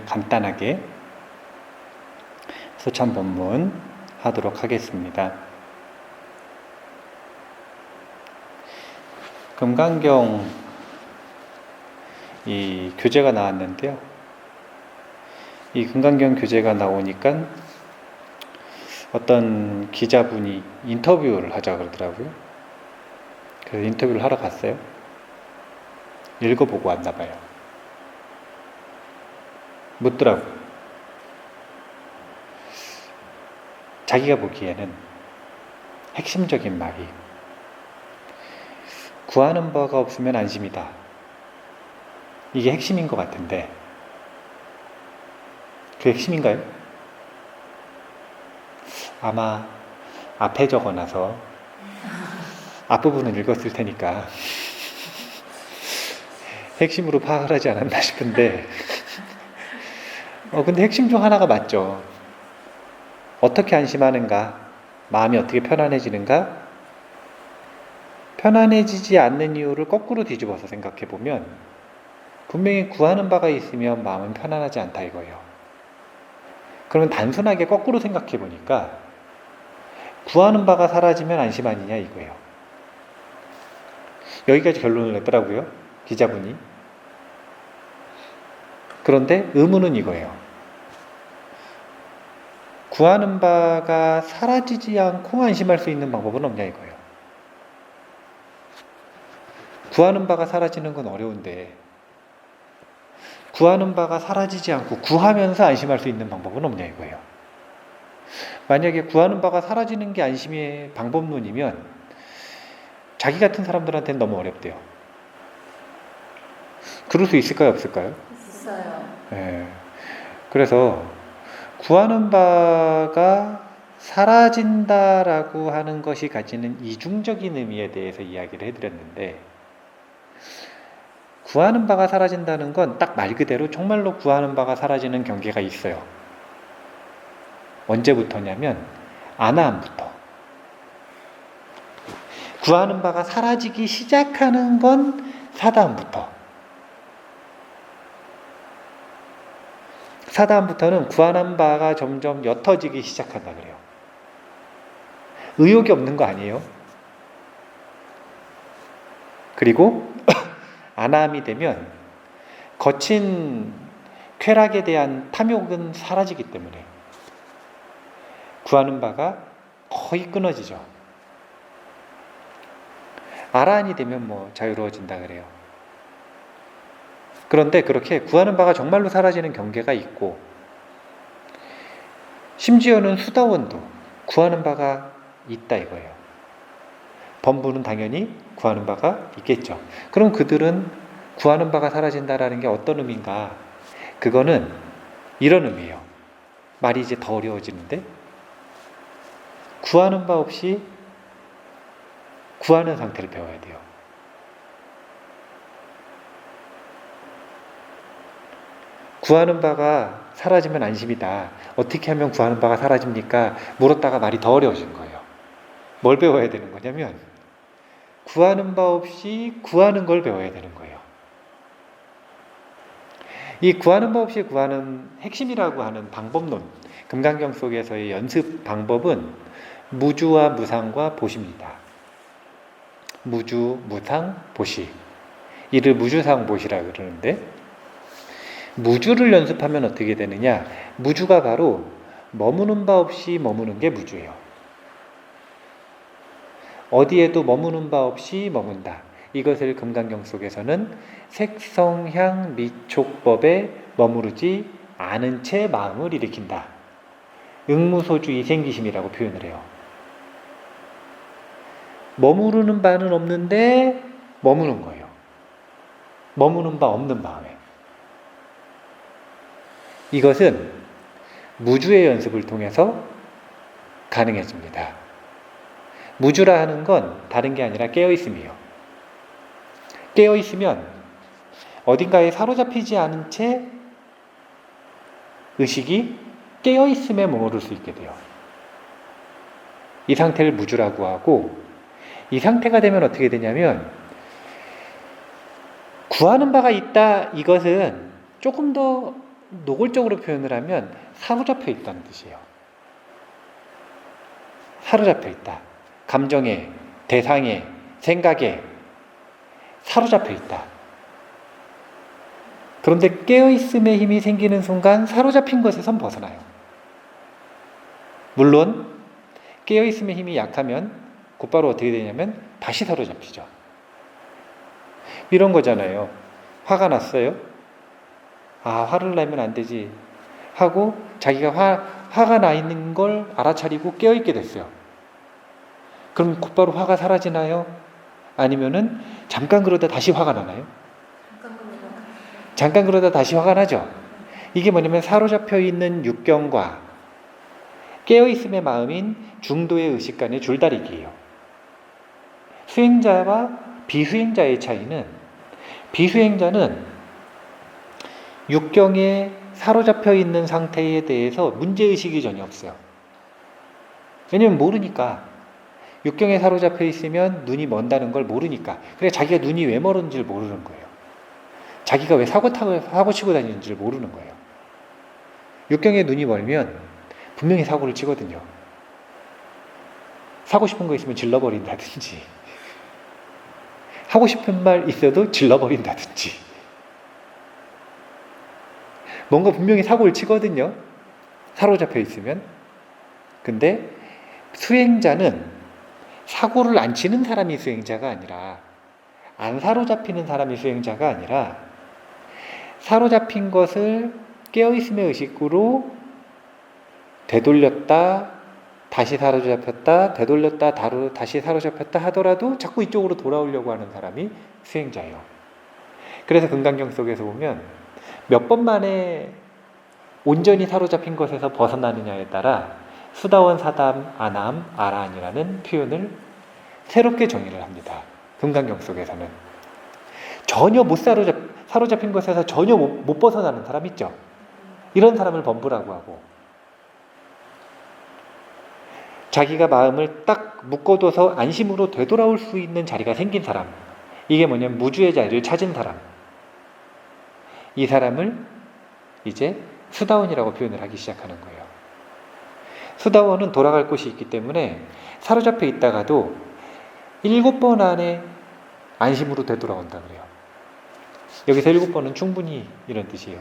간단하게 소참본문 하도록 하겠습니다. 금강경 이 교재가 나왔는데요. 이 금강경 교재가 나오니까 어떤 기자분이 인터뷰를 하자 그러더라고요. 그래서 인터뷰를 하러 갔어요. 읽어보고 왔나 봐요. 묻더라고요. 자기가 보기에는 핵심적인 말이 구하는 바가 없으면 안심이다. 이게 핵심인 것 같은데 그 핵심인가요? 아마 앞에 적어놔서 앞부분은 읽었을 테니까 핵심으로 파악을 하지 않았나 싶은데 근데 핵심 중 하나가 맞죠. 어떻게 안심하는가? 마음이 어떻게 편안해지는가? 편안해지지 않는 이유를 거꾸로 뒤집어서 생각해 보면 분명히 구하는 바가 있으면 마음은 편안하지 않다 이거예요. 그러면 단순하게 거꾸로 생각해 보니까 구하는 바가 사라지면 안심 아니냐 이거예요. 여기까지 결론을 냈더라고요, 기자분이. 그런데 의문은 이거예요. 구하는 바가 사라지지 않고 안심할 수 있는 방법은 없냐 이거예요. 구하는 바가 사라지는 건 어려운데 구하는 바가 사라지지 않고 구하면서 안심할 수 있는 방법은 없냐 이거예요. 만약에 구하는 바가 사라지는 게 안심의 방법론이면 자기 같은 사람들한테는 너무 어렵대요. 그럴 수 있을까요, 없을까요? 있어요. 네. 그래서 구하는 바가 사라진다라고 하는 것이 가지는 이중적인 의미에 대해서 이야기를 해드렸는데, 구하는 바가 사라진다는 건 딱 말 그대로 정말로 구하는 바가 사라지는 경계가 있어요. 언제부터냐면 아나함부터. 구하는 바가 사라지기 시작하는 건 사다함부터. 사다함부터는 구하는 바가 점점 옅어지기 시작한다 그래요. 의욕이 없는 거 아니에요? 그리고 아나함이 되면 거친 쾌락에 대한 탐욕은 사라지기 때문에 구하는 바가 거의 끊어지죠. 아라한이 되면 자유로워진다 그래요. 그런데 그렇게 구하는 바가 정말로 사라지는 경계가 있고, 심지어는 수다원도 구하는 바가 있다 이거예요. 범부는 당연히 구하는 바가 있겠죠. 그럼 그들은 구하는 바가 사라진다라는 게 어떤 의미인가? 그거는 이런 의미예요. 말이 이제 더 어려워지는데, 구하는 바 없이 구하는 상태를 배워야 돼요. 구하는 바가 사라지면 안심이다. 어떻게 하면 구하는 바가 사라집니까? 물었다가 말이 더 어려워진 거예요. 뭘 배워야 되는 거냐면 구하는 바 없이 구하는 걸 배워야 되는 거예요. 이 구하는 바 없이 구하는 핵심이라고 하는 방법론, 금강경 속에서의 연습 방법은 무주와 무상과 보시입니다. 무주, 무상, 보시. 이를 무주상보시라고 그러는데, 무주를 연습하면 어떻게 되느냐? 무주가 바로 머무는 바 없이 머무는 게 무주예요. 어디에도 머무는 바 없이 머문다. 이것을 금강경 속에서는 색성향 미촉법에 머무르지 않은 채 마음을 일으킨다. 응무소주 이생기심이라고 표현을 해요. 머무르는 바는 없는데 머무는 거예요. 머무는 바 없는 마음에. 이것은 무주의 연습을 통해서 가능해집니다. 무주라 하는 건 다른 게 아니라 깨어있음이에요. 깨어있으면 어딘가에 사로잡히지 않은 채 의식이 깨어있음에 머무를 수 있게 돼요. 이 상태를 무주라고 하고, 이 상태가 되면 어떻게 되냐면 구하는 바가 있다, 이것은 조금 더 노골적으로 표현을 하면 사로잡혀 있다는 뜻이에요. 사로잡혀 있다. 감정에, 대상에, 생각에 사로잡혀 있다. 그런데 깨어있음의 힘이 생기는 순간 사로잡힌 것에선 벗어나요. 물론 깨어있음의 힘이 약하면 곧바로 어떻게 되냐면 다시 사로잡히죠. 이런 거잖아요. 화가 났어요. 아, 화를 내면 안 되지 하고 자기가 화가 나 있는 걸 알아차리고 깨어있게 됐어요. 그럼 곧바로 화가 사라지나요? 아니면은 잠깐 그러다 다시 화가 나나요? 잠깐 그러다 다시 화가 나죠. 이게 뭐냐면 사로잡혀 있는 육경과 깨어있음의 마음인 중도의 의식 간의 줄다리기예요. 수행자와 비수행자의 차이는, 비수행자는 육경에 사로잡혀 있는 상태에 대해서 문제의식이 전혀 없어요. 왜냐면 모르니까. 육경에 사로잡혀 있으면 눈이 먼다는 걸 모르니까. 그래 자기가 눈이 왜 멀은지를 모르는 거예요. 자기가 왜 사고 치고 다니는지를 모르는 거예요. 육경에 눈이 멀면 분명히 사고를 치거든요. 사고 싶은 거 있으면 질러버린다든지, 하고 싶은 말 있어도 질러버린다든지, 뭔가 분명히 사고를 치거든요. 사로잡혀 있으면. 근데 수행자는 사고를 안 치는 사람이 수행자가 아니라, 안 사로잡히는 사람이 수행자가 아니라, 사로잡힌 것을 깨어있음의 의식으로 되돌렸다, 다시 사로잡혔다, 되돌렸다, 다시 사로잡혔다 하더라도 자꾸 이쪽으로 돌아오려고 하는 사람이 수행자예요. 그래서 금강경 속에서 보면 몇 번 만에 온전히 사로잡힌 것에서 벗어나느냐에 따라 수다원, 사담, 아남, 아란이라는 표현을 새롭게 정의를 합니다. 금강경 속에서는. 전혀 사로잡힌 것에서 전혀 못 벗어나는 사람 있죠. 이런 사람을 범부라고 하고, 자기가 마음을 딱 묶어둬서 안심으로 되돌아올 수 있는 자리가 생긴 사람, 이게 뭐냐면 무주의 자리를 찾은 사람, 이 사람을 이제 수다원이라고 표현을 하기 시작하는 거예요. 수다원은 돌아갈 곳이 있기 때문에 사로잡혀 있다가도 7번 안에 안심으로 되돌아온다 그래요. 여기서 7번은 충분히 이런 뜻이에요.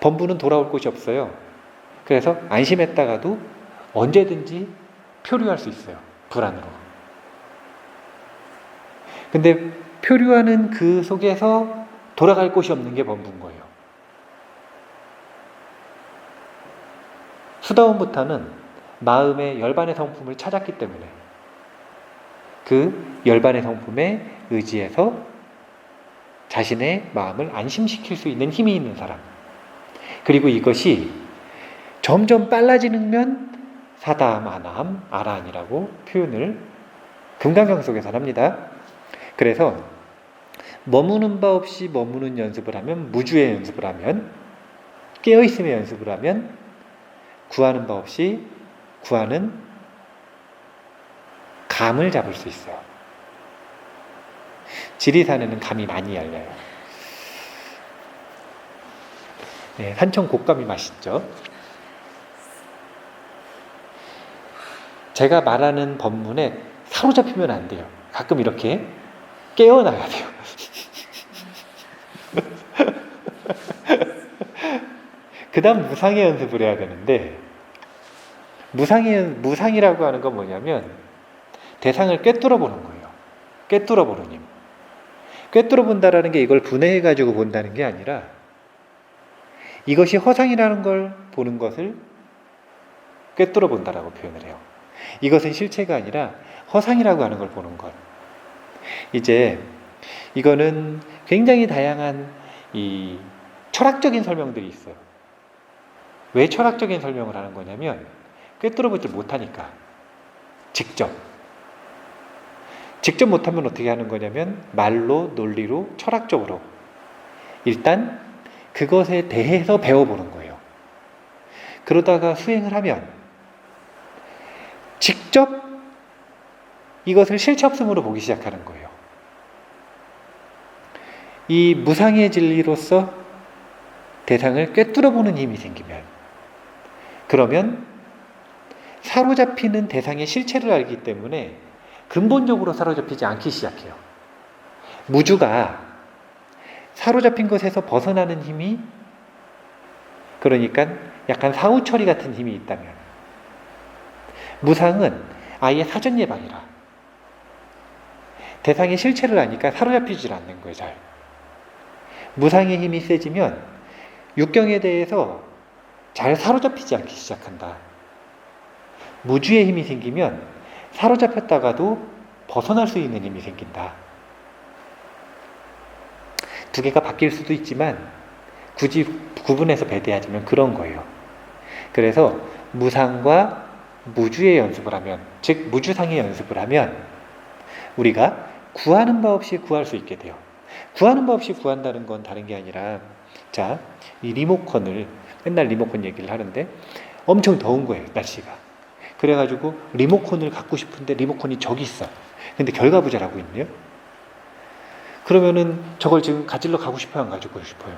범부는 돌아올 곳이 없어요. 그래서 안심했다가도 언제든지 표류할 수 있어요. 불안으로. 근데 표류하는 그 속에서 돌아갈 곳이 없는 게 범부인 거예요. 수다원부터는 마음의 열반의 성품을 찾았기 때문에 그 열반의 성품에 의지해서 자신의 마음을 안심시킬 수 있는 힘이 있는 사람, 그리고 이것이 점점 빨라지면 사담, 아남, 아란이라고 표현을 금강경 속에서 합니다. 그래서 머무는 바 없이 머무는 연습을 하면, 무주의 연습을 하면, 깨어있음의 연습을 하면 구하는 바 없이 구하는 감을 잡을 수 있어요. 지리산에는 감이 많이 열려요. 네, 산청 곶감이 맛있죠. 제가 말하는 법문에 사로잡히면 안 돼요. 가끔 이렇게 깨어나야 돼요. 그 다음 무상의 연습을 해야 되는데, 무상이라고 하는 건 뭐냐면 대상을 꿰뚫어 보는 거예요. 꿰뚫어 보는 힘. 꿰뚫어 본다라는 게 이걸 분해해가지고 본다는 게 아니라, 이것이 허상이라는 걸 보는 것을 꿰뚫어 본다라고 표현을 해요. 이것은 실체가 아니라 허상이라고 하는 걸 보는 것. 이제 이거는 굉장히 다양한 이 철학적인 설명들이 있어요. 왜 철학적인 설명을 하는 거냐면 꿰뚫어 보지 못하니까. 직접 못하면 어떻게 하는 거냐면 말로, 논리로, 철학적으로 일단 그것에 대해서 배워보는 거예요. 그러다가 수행을 하면 직접 이것을 실체없음으로 보기 시작하는 거예요. 이 무상의 진리로서 대상을 꿰뚫어보는 힘이 생기면, 그러면 사로잡히는 대상의 실체를 알기 때문에 근본적으로 사로잡히지 않기 시작해요. 무주가 사로잡힌 것에서 벗어나는 힘이, 그러니까 약간 사후처리 같은 힘이 있다면, 무상은 아예 사전 예방이라 대상의 실체를 아니까 사로잡히질 않는 거예요. 잘. 무상의 힘이 세지면 육경에 대해서 잘 사로잡히지 않기 시작한다. 무주의 힘이 생기면 사로잡혔다가도 벗어날 수 있는 힘이 생긴다. 두 개가 바뀔 수도 있지만 굳이 구분해서 배대하자면 그런 거예요. 그래서 무상과 무주의 연습을 하면, 즉 무주상의 연습을 하면 우리가 구하는 바 없이 구할 수 있게 돼요. 구하는 바 없이 구한다는 건 다른 게 아니라, 자, 이 리모컨을, 맨날 리모컨 얘기를 하는데 엄청 더운 거예요, 날씨가. 그래가지고 리모컨을 갖고 싶은데 리모컨이 저기 있어. 근데 결과부자라고 있네요. 그러면은 저걸 지금 가지러 가고 싶어요, 안 가지고 싶어요?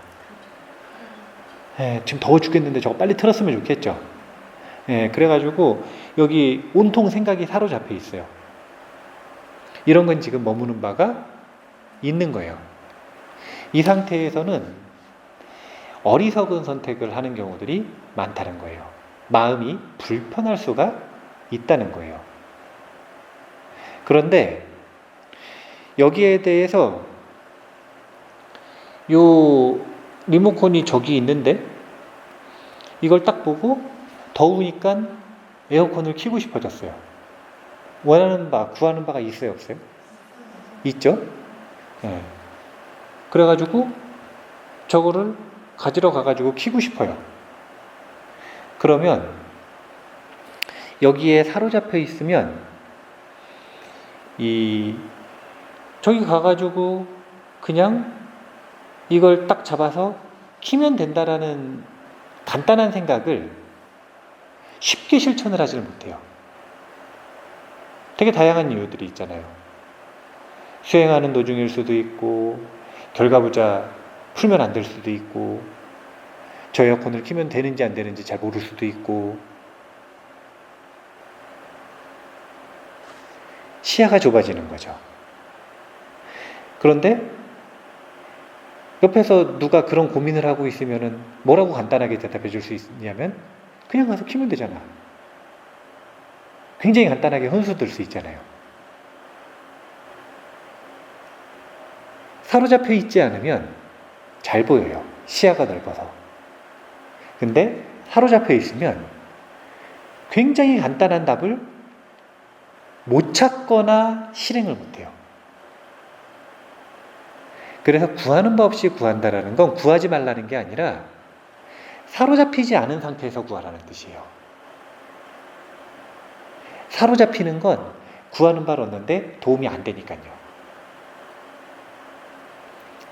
지금 더워 죽겠는데 저거 빨리 틀었으면 좋겠죠. 그래가지고 여기 온통 생각이 사로잡혀 있어요. 이런 건 지금 머무는 바가 있는 거예요. 이 상태에서는 어리석은 선택을 하는 경우들이 많다는 거예요. 마음이 불편할 수가 있다는 거예요. 그런데 여기에 대해서 요 리모컨이 저기 있는데 이걸 딱 보고 더우니까 에어컨을 켜고 싶어졌어요. 원하는 바, 구하는 바가 있어요, 없어요? 있죠? 그래가지고 저거를 가지러 가가지고 켜고 싶어요. 그러면 여기에 사로잡혀 있으면 저기 가가지고 그냥 이걸 딱 잡아서 키면 된다라는 간단한 생각을 쉽게 실천을 하지를 못해요. 되게 다양한 이유들이 있잖아요. 수행하는 도중일 수도 있고, 결과부자 풀면 안 될 수도 있고, 저 에어컨을 키면 되는지 안 되는지 잘 모를 수도 있고, 시야가 좁아지는 거죠. 그런데 옆에서 누가 그런 고민을 하고 있으면은 뭐라고 간단하게 대답해 줄 수 있냐면, 그냥 가서 키면 되잖아. 굉장히 간단하게 혼수들 수 있잖아요. 사로잡혀 있지 않으면 잘 보여요. 시야가 넓어서. 근데 사로잡혀 있으면 굉장히 간단한 답을 못 찾거나 실행을 못 해요. 그래서 구하는 바 없이 구한다라는 건 구하지 말라는 게 아니라 사로잡히지 않은 상태에서 구하라는 뜻이에요. 사로잡히는 건 구하는 바를 얻는데 도움이 안 되니까요.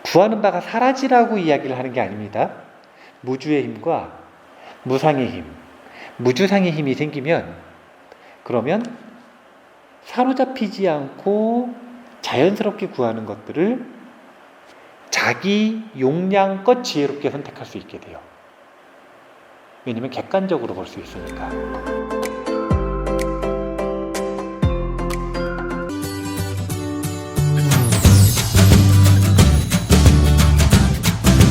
구하는 바가 사라지라고 이야기를 하는 게 아닙니다. 무주의 힘과 무상의 힘, 무주상의 힘이 생기면, 그러면 사로잡히지 않고 자연스럽게 구하는 것들을 자기 용량껏 지혜롭게 선택할 수 있게 돼요. 왜냐하면 객관적으로 볼 수 있으니까.